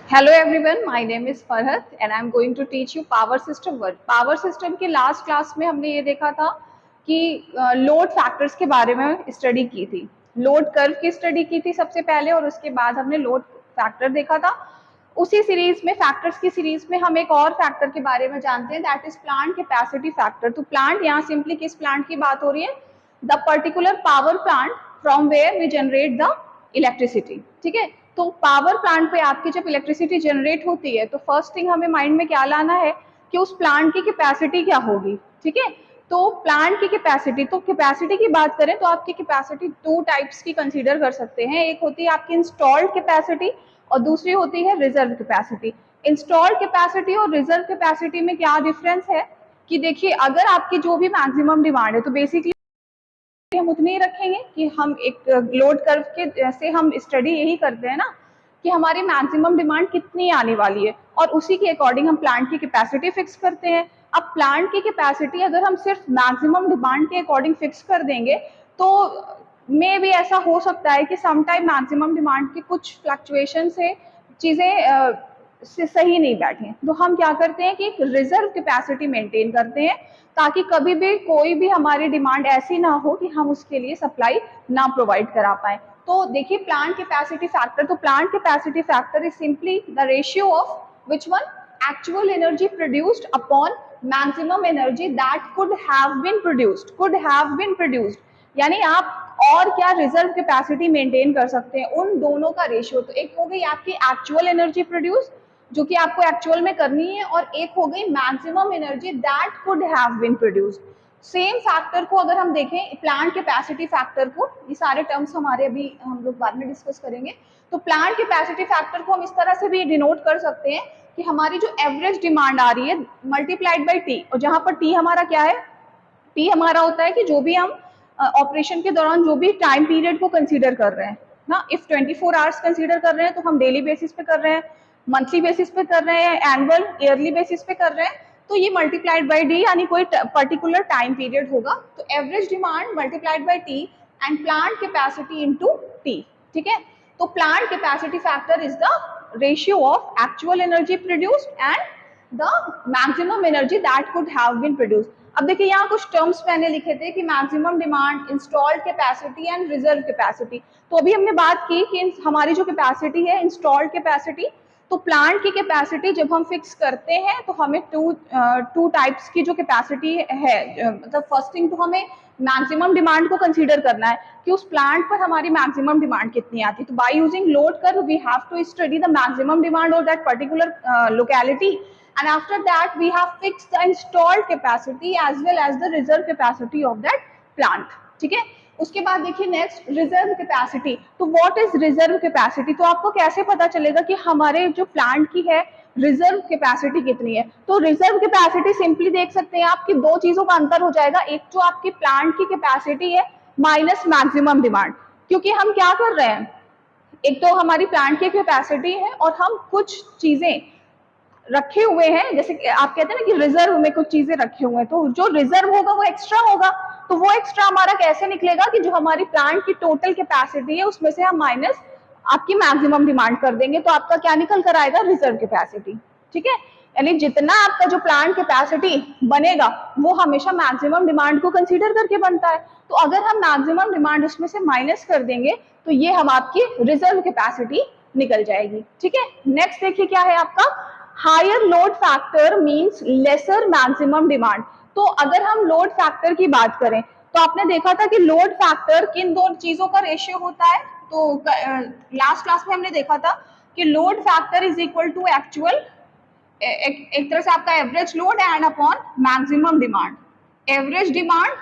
Hello everyone, my name is Farhat and I am going to teach you power system word. Power system के last class में हमने ये देखा था कि लोड फैक्टर्स के बारे में स्टडी की थी। लोड कर्व की स्टडी की थी सबसे पहले और उसके बाद हमने लोड फैक्टर देखा था। उसी सीरीज में फैक्टर्स की सीरीज में हम एक और फैक्टर के बारे में जानते हैं, that is plant capacity factor. तो प्लांट, यहाँ सिंपली किस प्लांट की बात हो रही है? The particular power plant from where we generate the electricity. ठीक है, तो पावर प्लांट पे आपकी जब इलेक्ट्रिसिटी जनरेट होती है तो फर्स्ट थिंग हमें माइंड में क्या लाना है कि उस प्लांट की कैपेसिटी क्या होगी। ठीक है, तो प्लांट की कैपेसिटी, तो कैपेसिटी की बात करें तो आपकी कैपेसिटी टू टाइप्स की कंसीडर कर सकते हैं। एक होती है आपकी इंस्टॉल्ड कैपेसिटी और दूसरी होती है रिजर्व कैपेसिटी। इंस्टॉल्ड कैपेसिटी और रिजर्व कैपेसिटी में क्या डिफरेंस है कि देखिए, अगर आपकी जो भी मैक्सिमम डिमांड है तो बेसिकली हम उतने ही रखेंगे कि हम एक लोड कर्व के जैसे हम स्टडी यही करते हैं ना कि हमारी मैक्सिमम डिमांड कितनी आने वाली है और उसी के अकॉर्डिंग हम प्लांट की कैपेसिटी फिक्स करते हैं। अब प्लांट की कैपेसिटी अगर हम सिर्फ मैक्सिमम डिमांड के अकॉर्डिंग फिक्स कर देंगे तो मे भी ऐसा हो सकता है कि समटाइम मैक्सिमम डिमांड की कुछ फ्लक्चुएशन से चीज़ें से सही नहीं बैठे। तो हम क्या करते हैं कि एक रिजर्व कैपेसिटी मेंटेन करते हैं ताकि कभी भी कोई भी हमारी डिमांड ऐसी ना हो कि हम उसके लिए सप्लाई ना प्रोवाइड करा पाए। तो देखिए, प्लांट कैपेसिटी फैक्टर, तो plant capacity factor is simply the ratio of which one actual energy produced upon maximum energy that could have been produced. यानी आप और क्या रिजर्व कैपेसिटी मेंटेन कर सकते हैं, उन दोनों का रेशियो। तो एक हो गई आपकी एक्चुअल एनर्जी प्रोड्यूस जो कि आपको एक्चुअल में करनी है, और एक हो गई maximum energy that could have been produced. Same factor को अगर हम देखें, प्लांट कैपेसिटी फैक्टर को, ये सारे टर्म्स हमारे अभी हम लोग बाद में डिस्कस करेंगे। तो प्लांट कैपेसिटी फैक्टर को हम इस तरह से भी डिनोट कर सकते हैं कि हमारी जो एवरेज डिमांड आ रही है मल्टीप्लाइड बाई टी, और जहां पर टी हमारा क्या है? टी हमारा होता है कि जो भी हम ऑपरेशन के दौरान जो भी टाइम पीरियड को कंसीडर कर रहे हैं ना, इफ 24 आवर्स कंसीडर कर रहे हैं तो हम डेली बेसिस पे कर रहे हैं, मंथली बेसिस पे कर रहे हैं, एनुअल ईयरली बेसिस पे कर रहे हैं, तो ये मल्टीप्लाइड बाई डी यानी कोई पर्टिकुलर टाइम पीरियड होगा। तो average demand multiplied by T and plant capacity into T. ठीक है, तो plant capacity factor is the ratio of actual energy produced and the maximum energy that could have been produced. अब देखिए, यहाँ कुछ terms मैंने लिखे थे कि maximum demand, installed capacity and reserve capacity. तो अभी हमने बात की कि हमारी जो कैपेसिटी है इंस्टॉल्ड कैपेसिटी, तो प्लांट की कैपेसिटी जब हम फिक्स करते हैं तो हमें टू टाइप्स की जो कैपेसिटी है, मतलब फर्स्ट थिंग तो हमें मैक्सिमम डिमांड को कंसीडर करना है कि उस प्लांट पर हमारी मैक्सिमम डिमांड कितनी आती है। तो by using load curve we have to study the maximum demand of that particular locality, and after that we have fixed the installed capacity as well as the reserve capacity of that plant। ठीक है, उसके बाद देखिए next reserve capacity. तो what is reserve capacity? तो आपको कैसे पता चलेगा कि हमारे जो प्लांट की है रिजर्व कैपेसिटी कितनी है? तो रिजर्व कैपेसिटी सिंपली देख सकते हैं आपकी दो चीजों का अंतर हो जाएगा, एक जो आपकी प्लांट की कैपेसिटी है माइनस मैक्सिमम डिमांड। क्योंकि हम क्या कर रहे हैं, एक तो हमारी प्लांट की कैपेसिटी है और हम कुछ चीजें रखे हुए हैं, जैसे कि आप कहते हैं ना कि रिजर्व में कुछ चीजें रखे हुए हैं, तो जो रिजर्व होगा वो एक्स्ट्रा होगा। तो वो एक्स्ट्रा हमारा कैसे निकलेगा कि जो हमारी प्लांट की टोटल कैपेसिटी है उसमें से हम माइनस आपकी मैक्सिमम डिमांड कर देंगे, तो आपका क्या निकल कर आएगा? Reserve capacity. ठीक है, यानी जितना आपका जो प्लांट कैपेसिटी बनेगा वो हमेशा मैक्सिमम डिमांड को कंसीडर करके बनता है। तो अगर हम मैक्सिमम डिमांड उसमें से माइनस कर देंगे तो ये हम आपकी रिजर्व कैपेसिटी निकल जाएगी। ठीक है, नेक्स्ट देखिए क्या है आपका, higher load factor means lesser maximum demand. तो अगर हम लोड फैक्टर की बात करें तो आपने देखा था कि लोड फैक्टर किन दो चीजों का रेशियो होता है? तो लास्ट क्लास में हमने देखा था कि load factor is equal to actual, एक तरह से आपका average load and upon maximum demand, average demand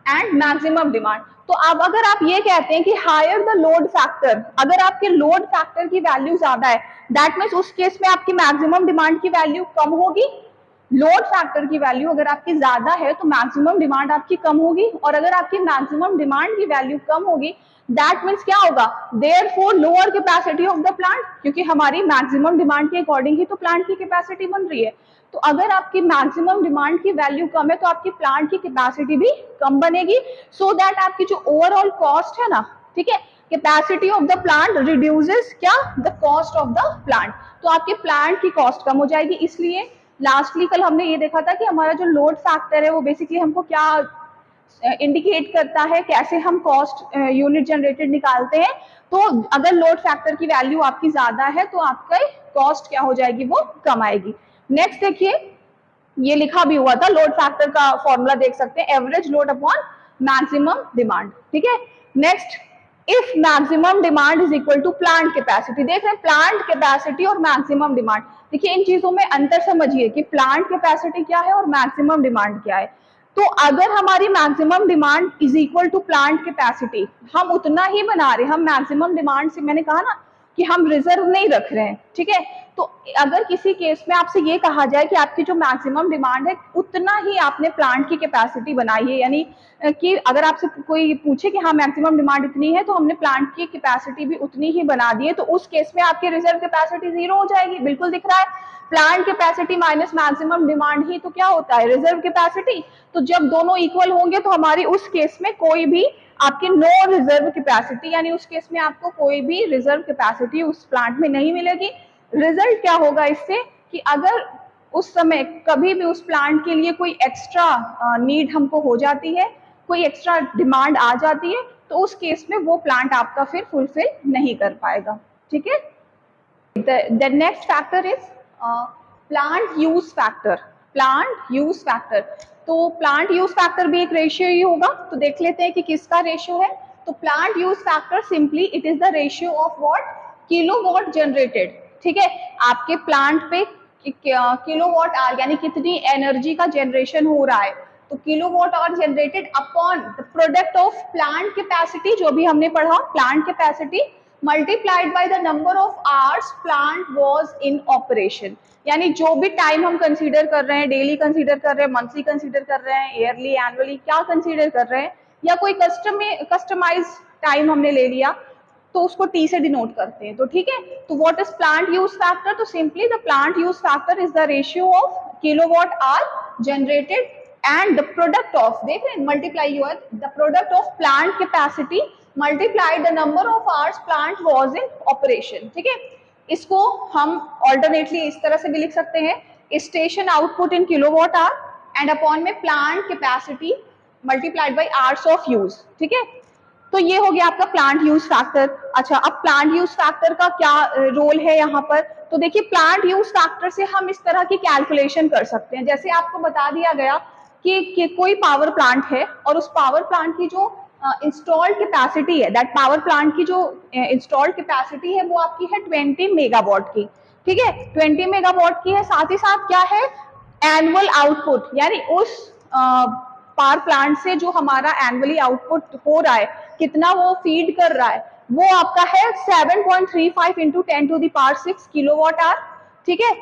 and maximum demand. तो अब अगर आप ये कहते हैं कि हायर द लोड फैक्टर, अगर आपके लोड फैक्टर की वैल्यू ज्यादा है दैट मीन्स उस केस में आपकी मैक्सिमम डिमांड की वैल्यू कम होगी। लोड फैक्टर की वैल्यू अगर आपकी ज्यादा है तो मैक्सिमम डिमांड आपकी कम होगी, और अगर आपकी मैक्सिमम डिमांड की वैल्यू कम होगी दैट मीन्स क्या होगा? Therefore lower capacity of the plant, क्योंकि हमारी मैक्सिमम डिमांड के अकॉर्डिंग ही तो प्लांट की कैपेसिटी बन रही है। तो अगर आपकी मैक्सिमम डिमांड की वैल्यू कम है तो आपकी प्लांट की कैपेसिटी भी कम बनेगी, सो दैट आपकी जो ओवरऑल कॉस्ट है ना, ठीक है, capacity of the plant reduces क्या, the cost of the plant, तो आपके प्लांट की कॉस्ट कम हो जाएगी। इसलिए लास्टली कल हमने ये देखा था कि हमारा जो लोड फैक्टर है वो बेसिकली हमको क्या इंडिकेट करता है, कैसे हम कॉस्ट यूनिट जनरेटेड निकालते हैं। तो अगर लोड फैक्टर की वैल्यू आपकी ज्यादा है तो आपका कॉस्ट क्या हो जाएगी, वो कम आएगी। नेक्स्ट देखिए, ये लिखा भी हुआ था, लोड फैक्टर का फॉर्मूला देख सकते हैं, average load upon maximum demand, ठीक है। Next, if maximum demand is equal to plant capacity, देख रहे हैं प्लांट कैपेसिटी और मैक्सिमम डिमांड, देखिए इन चीजों में अंतर समझिए कि प्लांट कैपेसिटी क्या है और मैक्सिमम डिमांड क्या है। तो अगर हमारी maximum demand is equal to plant capacity, हम उतना ही बना रहे हैं, हम मैक्सिमम डिमांड से, मैंने कहा ना कि हम रिजर्व नहीं रख रहे हैं, ठीक है। तो अगर किसी केस में आपसे ये कहा जाए कि आपकी जो मैक्सिमम डिमांड है उतना ही आपने प्लांट की कैपेसिटी बनाई है, यानी कि अगर आपसे कोई पूछे कि हाँ मैक्सिमम डिमांड इतनी है तो हमने प्लांट की कैपेसिटी भी उतनी ही बना दी है, तो उस केस में आपकी रिजर्व कैपेसिटी 0 हो जाएगी। बिल्कुल दिख रहा है, plant capacity minus maximum demand ही तो क्या होता है, रिजर्व कैपेसिटी। तो जब दोनों इक्वल होंगे तो हमारी उस केस में कोई भी आपकी नो रिजर्व कैपेसिटी, यानी उस केस में आपको कोई भी रिजर्व कैपेसिटी उस प्लांट में नहीं मिलेगी। रिजल्ट क्या होगा इससे कि अगर उस समय कभी भी उस प्लांट के लिए कोई एक्स्ट्रा नीड हमको हो जाती है, कोई एक्स्ट्रा डिमांड आ जाती है, तो उस केस में वो प्लांट आपका फिर फुलफिल नहीं कर पाएगा, ठीक है। The next factor is plant use factor, plant use factor। तो प्लांट यूज फैक्टर भी एक रेशियो ही होगा, तो देख लेते हैं कि किसका रेशियो है। तो plant use factor simply it is the ratio of what, kilowatt generated, ठीक है। आपके प्लांट पे किलोवाट आवर यानी कितनी एनर्जी का जनरेशन हो रहा है, तो kilowatt hour generated upon the product of plant capacity, जो भी हमने पढ़ा plant capacity multiplied by the number of hours plant was in operation, यानी जो भी टाइम हम कंसीडर कर रहे हैं, डेली कंसीडर कर रहे हैं, मंथली कंसीडर कर रहे हैं, ईयरली एनुअली क्या कंसीडर कर रहे हैं, या कोई कस्टमाइज टाइम हमने ले लिया तो उसको टी से डिनोट करते हैं, तो ठीक है। तो what is plant use factor, तो simply the plant use factor is the ratio of kilowatt hour generated and the product of, देख रहे हैं multiply your the product of plant capacity multiply the number of hours plant was in operation, ठीक है। इसको हम alternately इस तरह से भी लिख सकते हैं, station output in kilowatt hour and upon में plant capacity multiplied by hours of use, ठीक है। तो ये हो गया आपका प्लांट यूज फैक्टर। अच्छा, अब प्लांट यूज फैक्टर का क्या रोल है यहाँ पर, तो देखिए प्लांट यूज फैक्टर से हम इस तरह की कैलकुलेशन कर सकते हैं, जैसे आपको बता दिया गया कि कोई पावर प्लांट है और उस पावर प्लांट की जो इंस्टॉल्ड कैपेसिटी है, दैट पावर प्लांट की जो इंस्टॉल्ड कैपेसिटी है वो आपकी है 20 मेगावाट की, ठीक है, 20 मेगावाट की है। साथ ही साथ क्या है, एनुअल आउटपुट, यानी उस पावर प्लांट से जो हमारा एनुअली आउटपुट हो रहा है, कितना वो फीड कर रहा है, वो आपका है 7.35 इंटू 10⁶ किलोवाट आवर, ठीक है।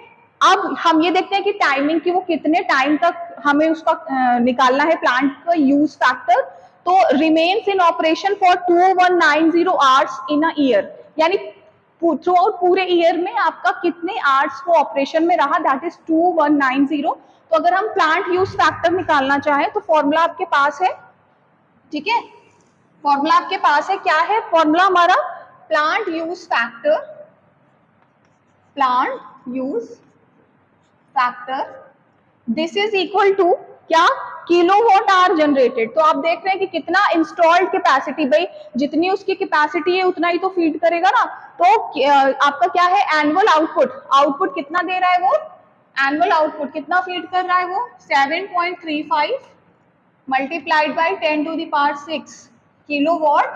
अब हम ये देखते हैं कि टाइमिंग की वो कितने टाइम तक हमें उसका निकालना है प्लांट का यूज फैक्टर, तो remains in operation for 2190 hours in a year, यानी थ्रू आउट पूरे ईयर में आपका कितने आवर्स वो ऑपरेशन में रहा, दैट इज 2190। तो अगर हम प्लांट यूज फैक्टर निकालना चाहें तो फॉर्मूला आपके पास है, ठीक है, फॉर्मूला आपके पास है, क्या है फॉर्मूला हमारा, plant use factor, plant use factor this is equal to क्या, किलोवाट आवर जनरेटेड। तो आप देख रहे हैं कि कितना इंस्टॉल्ड कैपेसिटी, भाई जितनी उसकी कैपेसिटी है उतना ही तो फीड करेगा ना, तो आपका क्या है, एनुअल आउटपुट, आउटपुट कितना दे रहा है वो, एनुअल आउटपुट कितना फीड कर रहा है वो, 7.35 मल्टीप्लाइड बाय 10⁶ किलोवाट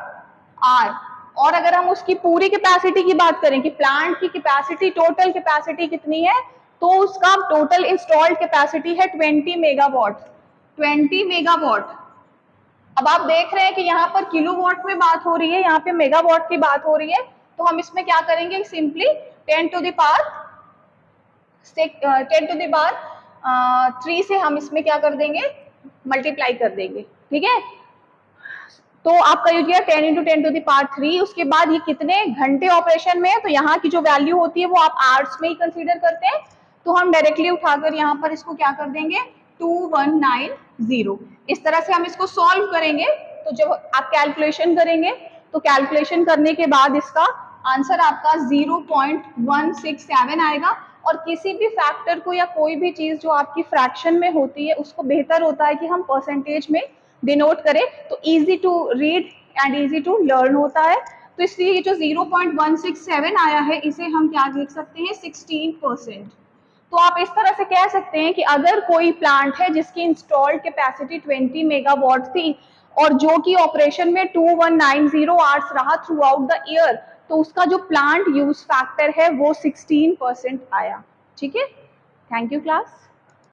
आवर। और अगर हम उसकी पूरी कैपेसिटी की बात करें कि प्लांट की कैपेसिटी, टोटल कैपेसिटी कितनी है, तो उसका टोटल इंस्टॉल्ड कैपेसिटी है 20 मेगावाट, 20 मेगावाट। अब आप देख रहे हैं कि यहाँ पर किलोवाट में बात हो रही है, यहाँ पे मेगावाट की बात हो रही है, तो हम इसमें क्या करेंगे, सिंपली 10⁻³ से हम इसमें क्या कर देंगे, मल्टीप्लाई कर देंगे, ठीक है। तो आपका ये 10 इंटू 10⁻³, उसके बाद ये कितने घंटे ऑपरेशन में है, तो यहाँ की जो वैल्यू होती है वो आप आवर्स में ही कंसीडर करते हैं, तो हम डायरेक्टली उठाकर यहाँ पर इसको क्या कर देंगे, 2190। इस तरह से हम इसको सॉल्व करेंगे, तो जब आप कैलकुलेशन करेंगे तो कैलकुलेशन करने के बाद इसका आंसर आपका 0.167 आएगा। और किसी भी फैक्टर को या कोई भी चीज जो आपकी फ्रैक्शन में होती है उसको बेहतर होता है कि हम परसेंटेज में डिनोट करें, तो easy to read and easy to learn होता है। तो इसलिए ये जो 0.167 आया है इसे हम क्या लिख सकते हैं, 16%। तो आप इस तरह से कह सकते हैं कि अगर कोई प्लांट है जिसकी इंस्टॉल्ड कैपेसिटी 20 मेगावाट थी और जो कि ऑपरेशन में 2190 आवर्स रहा थ्रू आउट द ईयर, तो उसका जो प्लांट यूज फैक्टर है वो 16% आया। ठीक है, थैंक यू क्लास।